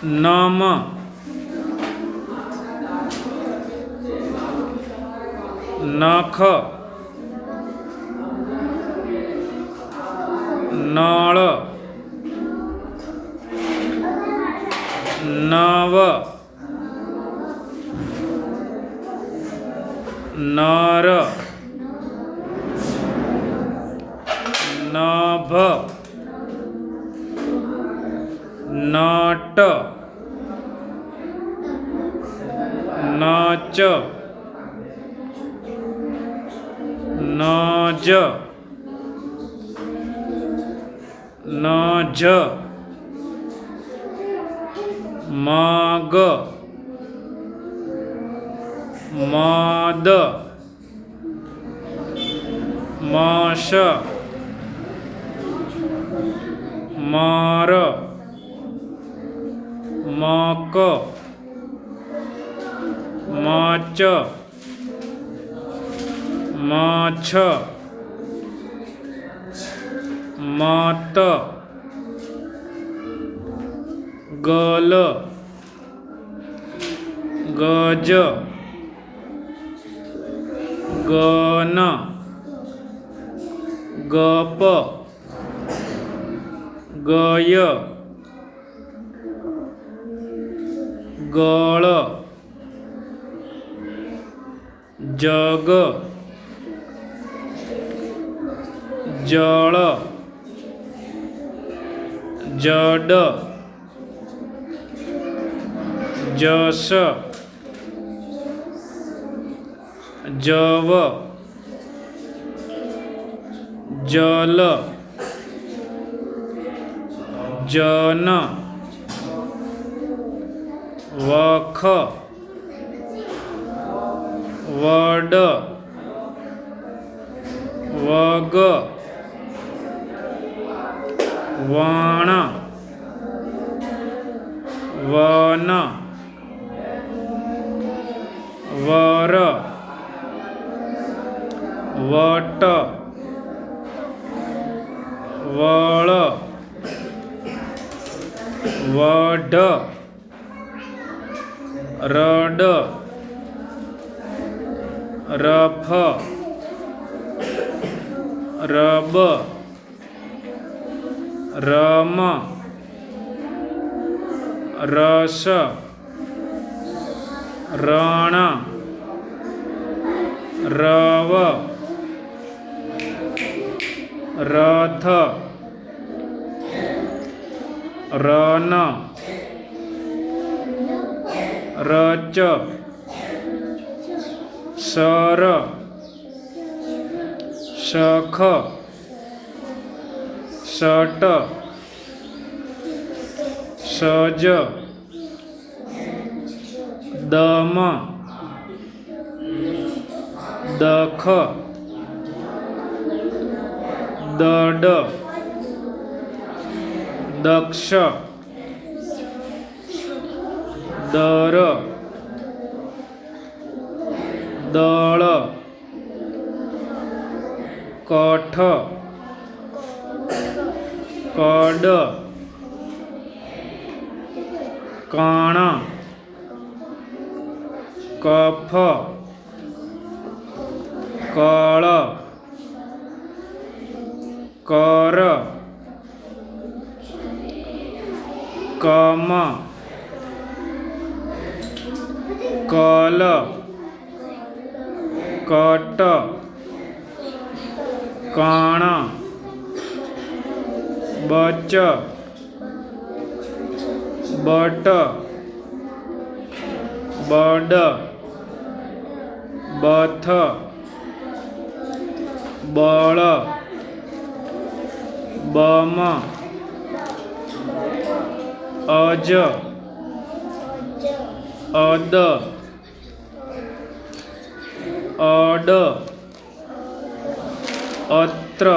નમ, નખ, નળ, નવ, નર, નભ, નટ, નચ, નજ, નજ, મગ, મદ, મશ, મર, મક, મચ, મછ, મત, ગલ, ગજ, ગન, ગપ, ગય, ગળ, જગ, જળ, જડ, જશ, જવ, જલ, જન, વખ, વડ, વગ, વણ, વન, વર, વટ, વળ, વઢ, રડ, રફ, રબ, રમ, રસ, રણ, રવ, રથ, રન, રચ, સર, સખ, સટ, સજ, દમ, દખ, દડ, દક્ષ, દર, દળ, કઠ, કડ, કણ, કફ, કળ, કર, કમ, કલ, કટ, કણ, બચ, બટ, બડ, બથ, બળ, બમ, અજ, અદ, અડ, અત્ર,